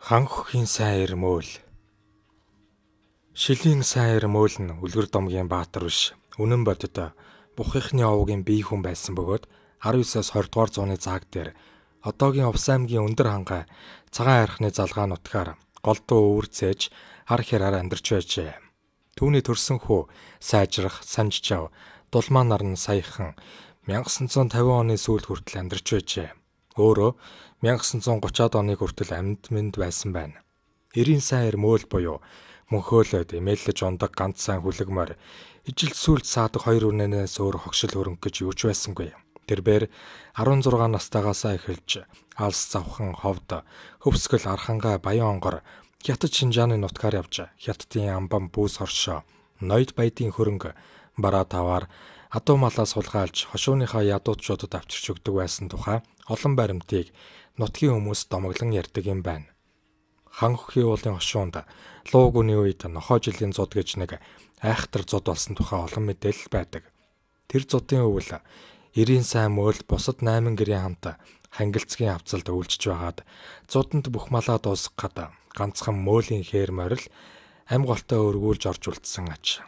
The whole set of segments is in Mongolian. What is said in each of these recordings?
Ханхугийн сайн ирмөөл. Шилийн сайн ирмөөл нь үлгэр домгийн баатар биш. Үнэн бодит Бухихны овгийн бие хүн байсан бөгөөд 19-с 20 дугаар зууны цаг дээр одоогийн Увс аймгийн өндөр хангай цагаан архны залгаа нутгаар голдуу өвөрцээж хар хэрээр амьдарч байжээ. Түүний төрсөн хүү сайжрах, санжжав, дулмаа нарн саяхан 1950 оны сүүлд хүртэл амьдарч байжээ. Өөрөө 1930-аад оны хүртэл амьд мэнд байсан байна. 90 сайн ирмөөл буюу мөнхөөлөд эмээллэж ундаг ганц сайн хүлэгмөр ижил сүлд саадаг хоёр үнэнээс өөр хогшил хөрөнгө гэж юу ч байсангүй. Тэрбээр 16 настайгаасаа эхэлж алс завхан ховд хөвсгөл архангай баян онгор хятад Шинжааны нутгаар явж хятадын амбан бүүс хоршоо ноёд баядын хөрөнгө бараа таваар адуу малаа сулгаалж хошууныхаа ядуучуудад авчирч өгдөг байсан тухай олон баримтыг нутгийн хүмүүс домоглон ярьдаг юм байна. Ханхугийн уулын хошуунд лууг үний үед нохой жилийн зуд гэж нэг айхтар зуд болсон тухай олон мэдээлэл байдаг. Тэр зудын өвөл 90 сайн мөөл бусад 8 гэрийн хамт хангилцгийн хавцалд үйлчж байгаад зуданд бүх малаа дуусгахад ганцхан мөөлийн хээр морил ам голтой өргүүлж орж үлдсэн ач.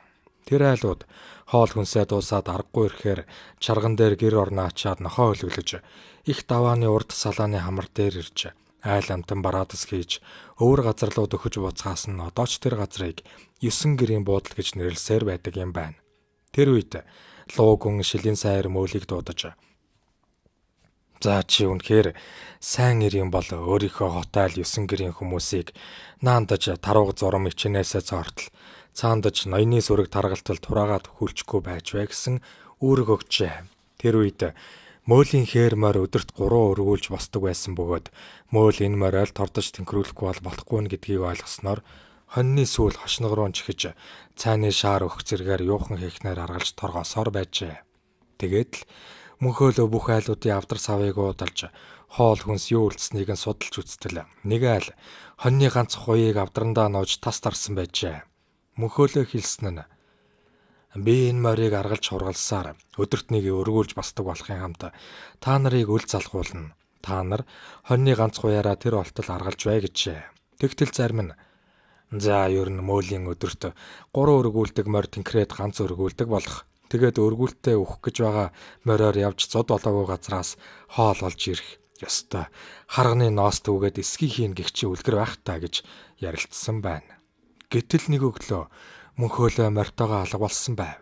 Тэр айлууд хоол хүнсээ дуусаад аргагүй ирэхээр чарган дээр гэр орноо ачаад нохоо хөлөглөж их давааны урд салааны хамар дээр ирж айл амтан бараадас хийж өвөр газар руу дөхөж буцхаас нь одоо ч тэр газрыг 9 гэрийн буудал гэж нэрлсээр байдаг юм байна. Тэр үед луугун шилийн сайн ирмөөлийг дуудаж "За чи үнэхээр сайн ир юм бол өөрийнхөө хотайл 9 гэрийн хүмүүсийг наандаж тарууг зурам ичнээсээ цоортол цаандаж ноёны сүрэг таргалтал тураагаад хүлчгүй байж вэ" гэсэн үүрэг өгчээ. Тэр үед мөөлийн хээр морь өдөрт 3 өргүүлж босдог байсан бөгөөд мөөл энэ мориол тордож тэнхрүүлэхгүй болохгүй нь гэдгийг ойлгосноор хоньны сүүл хошног руу чихэж цайны шаар өгөх зэргээр юухан хийхнээр аргалж торгосоор байжээ. Тэгээд л мөнхөөлөө бүх айлуудын авдар савыг уудалж хоол хүнс юу үлдсэнийг нь судалж үзтэл нэг айл хоньны ганц хуйыг авдрандаа нууж тас тарсан байжээ. Мөнхөөлөө хэлсэн нь "Би энэ морийг аргалж хургалсаар өдөрт нэг өргүүлж басдаг болохын хамт та нарыг үл залгуулна. Та нар хоньны ганц хуяраа тэр олтол аргалж бай" гэжээ. Тэгтэл зарим нь "За ер нь мөөлийн өдөрт 3 өргүүлдэг морь тэнхрээд ганц өргүүлдэг болох. Тэгээд өргүүлтээ өөх гэж байгаа мориор явж зод болоогүй газраас хоол олж ирэх. Ёстой харганы ноос түүгээд эсхий хийн гихчи үлгэр байх та" гэж ярилцсан байна. Гэтэл нэг өглөө мөнхөөлөө морьтойгоо алга болсон байв.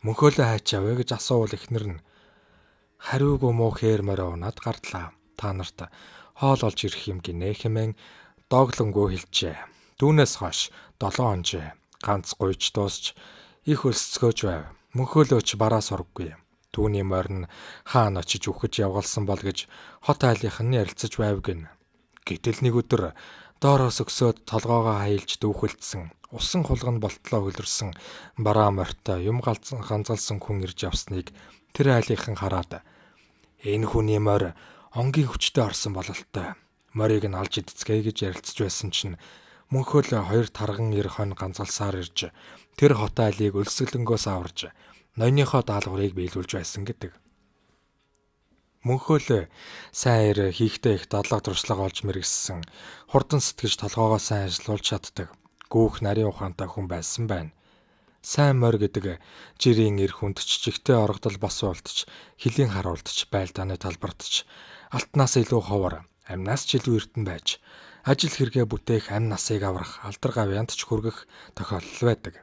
Мөнхөөлөө хайчаа вэ гэж асуувал эхнэр нь "Хариугүй муу хээр морио унаад гардлаа. Та нарт хоол олж ирэх юм гинэ" хэмээн дооглонгүй хэлжээ. Түүнээс хойш 7 онжээ. Ганц гуйж дуусч их өлсцгөөж байв. Мөнхөөлөөч бараа сурггүй. Түүний морь нь хаана очиж үхэж явгалсан бол гэж хот айлынх нь ярилцаж байв гин. Гэтэл нэг өдөр доороос өксөөд толгоогоо хаилж дүүхэлдсэн, усан хулганд болтлоо хөлөрсөн бараа морьтой юм ганцалсан хүн ирж явсныг тэр айлынхан хараад "Энэ хүний морь онгийн хүчтэй орсон бололтой. Морийг нь алж идцгээе" гэж ярилцж байсан чинь мөнхөөлөө 2 тарган ир хонь ганцалсаар ирж тэр хот айлыг өлсгөлөнгөөс аварж ноёныхоо даалгаврыг биелүүлж байсан гэдэг. Мөнхөөлөө сайн ир хийхдээ их дадлага туршлага олж мэргэссэн, хурдан сэтгэж толгоогоо сайн ажиллуулж чаддаг, гүүх нарийн ухаантай хүн байсан байна. Сайн морь гэдэг жирийн ир хүндч жигтэй оргодол бас уултч, хилийн харуултч, байлдааны талбартч, алтнаас илүү ховор, амнаас ч илүү эрдэнэ байж, ажил хэрэгэ бүтээх амь насыг аврах, алдар гавьянд ч хүргэх тохиолдол байдаг.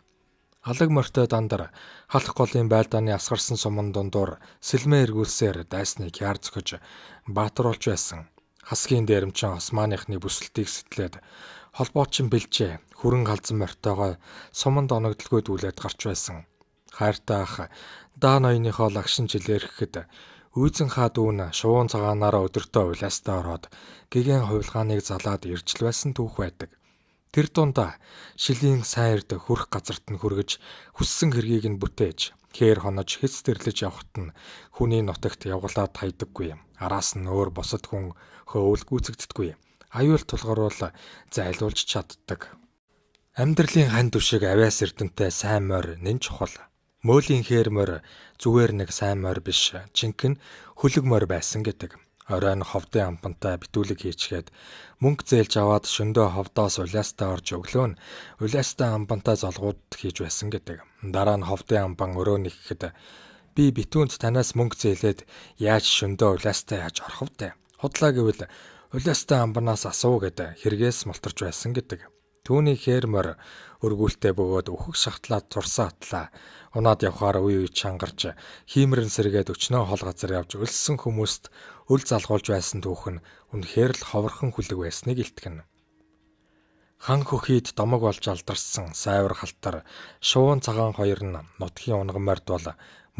Алаг морьтой дандар халах голын байлдааны асгарсан суман дундуур сэлмээ эргүүлсээр дайсныг яар зөхөж баатар болж байсан. Хасгийн дээрэмчин Османыхны бүсэлтийг сэтлээд холбоочин бэлжээ хүрэн галзан морьтойгоо суманд оногдлгүй дүүлээд гарч байсан. Хайртай ах даа ноёныхоо лагшин жилэрхэхэд үйзэн хаа дүүн шувуун цагаанаараа өдөртөө уйлаастаа ороод гэгэн хувилгааныг залаад ирж л байсан түүх байдаг. Тэр дундаа шилийн сайн ирд хүрх газарт нь хүргэж хүссэн хэргийг нь бүтээж хээр хонож хэц тэрлэж явхад нь хүний нутагт явгалаад хайдаггүй. Араас нь өөр босод хүн хөөвл гүйцэгддэггүй. Аюул тулгаруул зайлуулж чаддаг. Амьдралын хань түшиг авиас эрдэнтэй сайн морь нэн чухал. Мөөлийн хээр морь зүгээр нэг сайн морь биш, жинхэнэ хөлөг морь байсан гэдэг. Оройн ховдын амбантай битүүлэг хийчгээд мөнгө зээлж аваад шөндөө ховдоос улаастаа орж өглөө нь улаастай амбантай золгууд хийж байсан гэдэг. Дараа нь ховдын амбан өрөө нэхэхэд би битүүнд танаас мөнгө зээлээд яаж шөндөө улаастай яаж орох вэ? Худлаа гэвэл улаастай амбанаас асуу гэд хэрэгээс мултарч байсан гэдэг. Түүний хээрмөр өргүүлтэй бөгөөд өөхөх шахтлаад турсан атлаа. Унаад явхаар үе үе чангарч хиймрэн сэргээд өчнөө хол газар явж өлссөн хүмүүст үл залгуулж байсан түүх нь үнэхээр л ховорхон хүлэг байсныг илтгэнэ. Хан хөхийд домог болж алдарсан сайвар халтар шуун цагаан хоёр нь нутгийн унгамард бол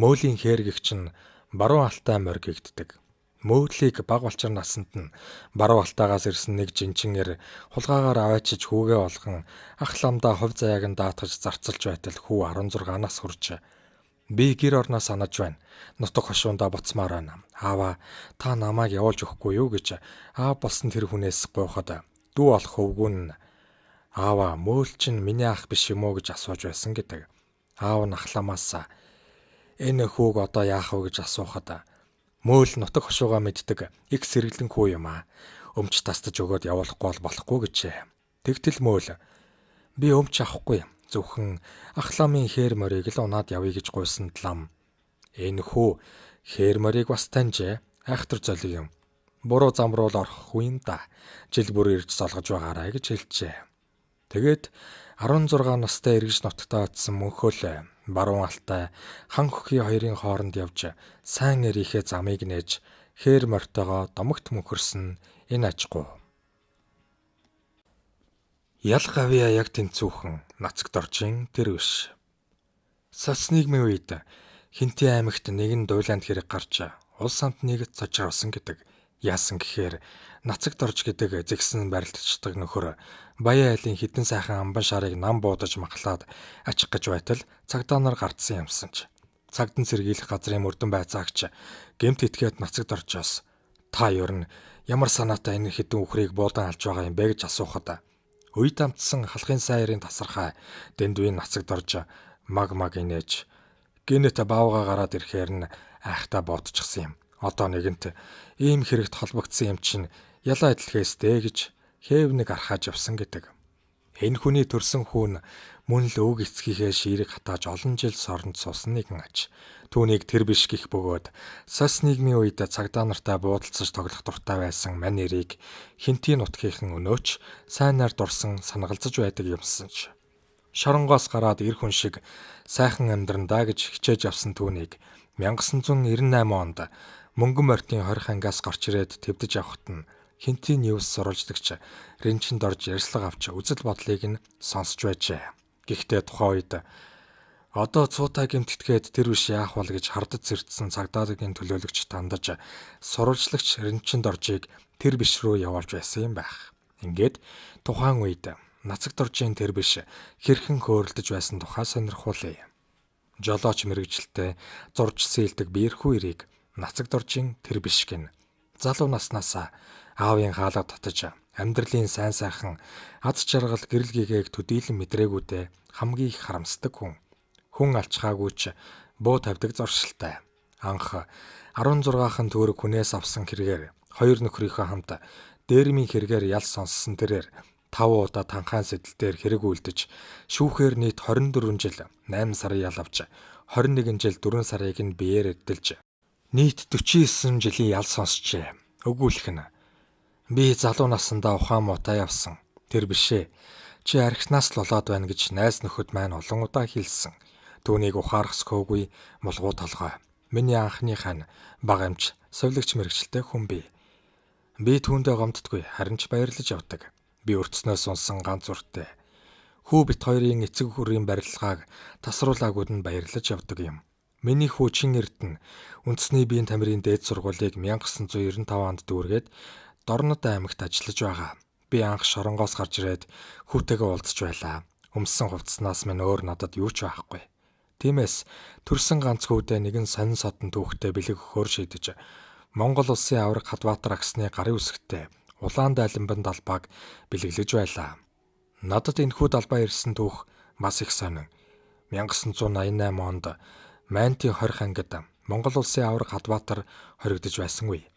мөөлийн хээргэгч нь баруун алтай моргигддэг. Мөөдлийг баг болчир насанд нь баруун алтаагаас ирсэн нэг жинчинээр хулгаагаар аваачиж хүүгээ олгон ах ламдаа хувь заяаг нь даатгаж зарцалж байтал хүү 16-наас хүрч би гэр орноо санаж байна. Нутаг хошуундаа буцмаар байна. Аава та намайг явуулж өгөхгүй юу гэж аав болсон тэр хүнээс гуйхад дүү олох хөвгүүн нь аава мөөл чинь миний ах биш юм уу гэж асууж байсан гэдэг. Аав нь ахламаас энэ хүүг одоо яах вэ гэж асуухад мөөл нутаг хошуугаа мэддэг их сэргэлэн хүү юм аа. Өмч тастаж өгөөд явуулахгүй болохгүй гэжээ. Тэгтэл мөөл би өмч авахгүй. Зөвхөн ахламын хээр морийг л унаад явъя гэж гуйсанд лам. Энэ хүү хээр морийг бас таньжээ. Айхтар золиг юм. Буруу зам руу л орохгүй юм да. Жил бүр ирж залгаж байгаарай гэж хэлжээ. Тэгээд 16 настай эргэж нутагтаа очсон мөнхөөл баруун алтай хан хөхийн хоёрын хооронд явж сайн эрийнхээ замыг нээж хээр мортойгоо домогт мөнхөрсөн энэ ажгүй. Ял гавья яг тэнцүүхэн нацагт оржин тэр биш. Соц нийгмийн үед Хинти аймагт нэгэн дуйлаанд хэрэг гарч улс амтныг цочроосон гэдэг. Яасан гэхээр нацагт орж гэдэг зэгсэн барилдчихдаг нөхөр Баян айлын хідэн сайхан амбан шарыг нам буудаж махлаад ачих гэж байтал цагдаа нар гардсан юмсан ч. Цагдан сэргийлэх газрын мөрдөн байцаагч гэмт итгээд нацагт оржоос та ер нь ямар санаатай энэ хідэн үхрийг буудан алж байгаа юм бэ гэж асуухад үе дамтсан халахын сайрын тасархай дэндвийн нацагт орж маг инээж гинэт баавга гараад ирэхээр нь айхтаа боодчихсан юм. Одоо нэгэнт ийм хэрэгт холбогдсон юм чинь ялаа адилхээс дээ гэж хээвнэг архааж явсан гэдэг. Энэ хүний төрсөн хүүн мөн л өг эцгийнхээ шиирэг хатааж олон жил соронд суусан нэгэн аж. Түүнийг тэр биш гих бөгөөд сос нийгмийн үед цагдаа нартай буудалцаж тоглох дуртай байсан мань нэрийг Хинти нутгийнхан өнөөч сайнаар дурсан санагалзаж байдаг юмсан ч. Шоронгоос гараад эр хүн шиг сайхан амьдрандаа гэж хичээж авсан түүнийг 1998 онд мөнгөн мортын 20 ангиас гарч ирээд твдэж авахт нь Хинти Ньюс сурвалжлагч Ринчинд орж ярьслага авч үзэл бодлыг нь сонсч байжээ. Гэхдээ тухайн үед одоо цуутай гэмтэтгээд тэр биш яах вэ гэж хардаж зэрдсэн цагдаагийн төлөөлөгч тандаж сурвалжлагч Ринчинд оржийг тэр биш рүү явуулж байсан юм байх. Ингээд тухайн үед нацагт оржийн тэр биш хэрхэн хөөрөлдөж байсан тухай сонирхуулъя. Жолооч мэрэгжилтэй зурж сэлдэг биерхүү ирийг нацагт оржийн тэр биш гин. Залуу наснаас аавын хаалга татаж амьдралын сайн сайхан аз жаргал гэрэл гэгээг төдийлөн мэдрэгүүдээ хамгийн их харамсдаг хүн. Хүн алчхаагүйч буу тавьдаг зуршилтай. Анх 16хан төгрөг хүнээс авсан хэрэгээр хоёр нөхрийнхөө хамт дээрмийн хэрэгээр ял сонссон тэрээр 5 удаа танхаан сэдэлтээр хэрэг үлдэж шүүхээр нийт 24 жил 8 сарын ял авч 21 жил 4 сарыг нь биеэр эдэлж нийт 49 жилийн ял сонсчээ. Өгүүлэх нь би залуу насндаа ухаан муутай явсан. Тэр бишээ. Чи архинаас л болоод байна гэж найз нөхөд маань олон удаа хэлсэн. Түүнийг ухаарахсгүйгүй мулгуу толгой. Миний анхных нь баг амч совлогч мэрэгчлээ хүн бий. Би түүндээ гомддгүй харин ч баярлаж явдаг. Би өртснөөс унсан ганц үртэй. Хүү бит хоёрын эцэг хүрийн барилгааг тасруулаагүйд нь баярлаж явдаг юм. Миний хүү Чин Эрдэнэ үндэсний биеийн тамирын дээд сургуулийг 1995 онд дүүргээд Дорнод аймагт ажиллаж байгаа. Би анх Шоронгоос гарч ирээд хүүтэйгээ уулзч байлаа. Өмссөн хувцснаас минь өөр надад юу ч байхгүй. Тиймээс төрсөн ганц хүүдээ нэгэн сонин содон түүхтэй бэлэг өгөхөөр шийдэж Монгол улсын авраг Хадбаатар агсны гарын үсгтээ Улаан дайланбан далбааг бэлэглэж байлаа. Надад энэхүү далбаа ирсэн түүх бас их сонин. 1988 онд Майнтын 20 ангид Монгол улсын авраг Хадбаатар хоригдож байсан үе.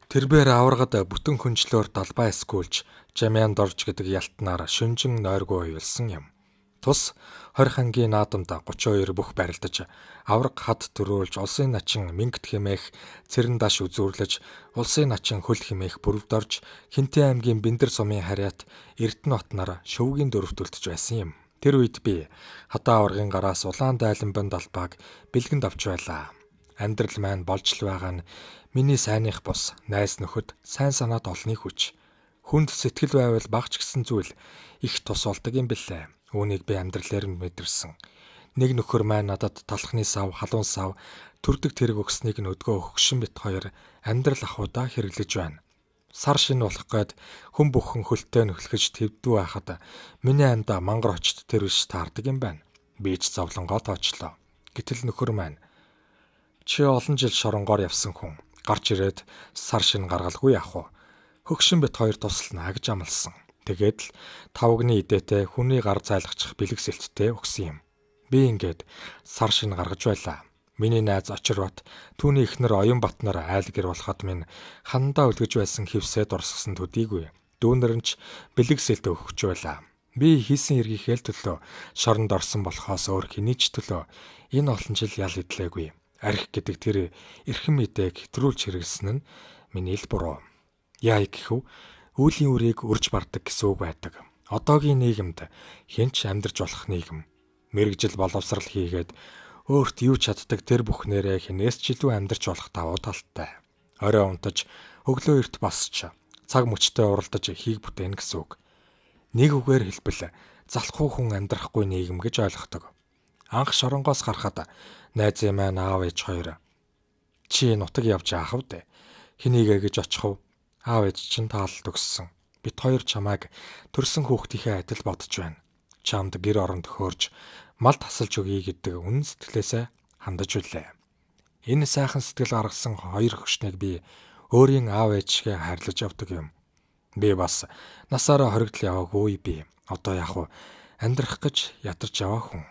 Тэрбээр аваргад бүтэн хөнжлөөр далбай эсгүүлж жамяанд орж гэдэг ялтнаар шүнжин нойргүй уйлсан юм. Тус 20 ангийн наадамд 32 бүх барилдаж авраг хад төрөөлж улсын начин мингт хэмээх цэрэн даш үзүүрлэж улсын начин хөл хэмээх бүрвдорж Хинтээ аймгийн Бэндэр сумын харьяат Эрдэнэ хотноор шөвгийн дөрөвтөлдөж байсан юм. Тэр үед би хадаа аваргын гараас улаан дайланбан далбааг бэлгэнд авч байлаа. Амьдрал маань болж л байгаа нь миний сайных бус найз нөхөд сайн санаад олны хүч. Хүнд сэтгэл байвал багч гисэн зүйл их тус болдог юм бэлээ. Үүнийг би амьдралаар нь мэдэрсэн. Нэг нөхөр маань надад талхны сав, халуун сав, төрдөг тэрэг өгснийг нь өдгөө хөгшин бит хоёр амьдрал ахуйдаа хэрэглэж байна. Сар шин болох гээд хүн бүхэн хөлтөө нөхлөж твдүү байхад миний амьда мангар очт тэр биш таардаг юм байна. Би ч зовлонгоо тоочлоо. Гэтэл нөхөр маань чи олон жил шоронгоор явсан хүн. Гарч ирээд сар шин гаргалгүй яах вэ? Хөгшин бит хоёр туслана гэж амласан. Тэгээд л тавгны идээтэй хүний гар зайлгачих бэлэг сэлттэй өгсөн юм. Би ингээд сар шин гаргаж байлаа. Миний найз Очирбат түүний эхнэр Оюнбатнаар айл гэр болоход минь хандаа үлгэж байсан хевсээ дурсгсан төдийгүй. Дүүнэр нь ч бэлэг сэлт өгч байлаа. Би хийсэн эргийнхээ төлөө шоронд орсон болохоос өөр хэний ч төлөө энэ олон жил ял идлээгүй. Арх гэдэг тэр эрхэм мэдээг хэтрүүлж хэрэглэсэн нь миний л буруу. Яа гэхүү үүлийн үрийг үрж бардаг гэсэн үг байдаг. Одоогийн нийгэмд хинч амьдрж болох нийгэм. Мэргэжил боловсрал хийгээд өөрт юу чаддаг тэр бүхнээрээ хинээс ч илүү амьдрч болох давуу талтай. Орой унтаж өглөө эрт басч цаг мөчтэй уралдаж хийг бүтээн гэсэн үг. Нэг үгээр хэлбэл залхуу хүн амьдрахгүй нийгэм гэж ойлгодог. Анх шоронгоос гарахад найзын маань аав ээж хоёр чи нутаг явж аах вэ? Хэнийгээ гэж очих вэ? Аав ээж чинь таалалд өгсөн. Бид хоёр чамайг төрсөн хүүхдийнхээ адил бодож байна. Чамд гэр орон төхөөрж мал тасалж өгье гэдэг үнэн сэтгэлээсээ хандаж үлээ. Энэ сайхан сэтгэл гаргасан хоёр хөгшнийг би өөрийн аав ээжгээ хайрлаж явдаг юм. Би бас насаараа хоригдл яваагүй би. Одоо яах вэ? Амьдрах гэж ядарч яваа хүн.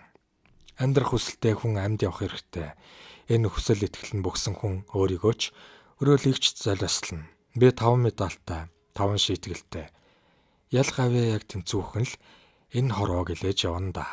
Амьдрах хүсэлтэй хүн амьд явах хэрэгтэй. Энэ хүсэл итгэл нь бөгсөн хүн өөрийгөө ч өрөөлөгч золиослно. Би 5 медальтай, 5 шийтгэлтэй. Ял гавьяа яг тэнцвүүхэн л энэ хорвоог илээж явна да.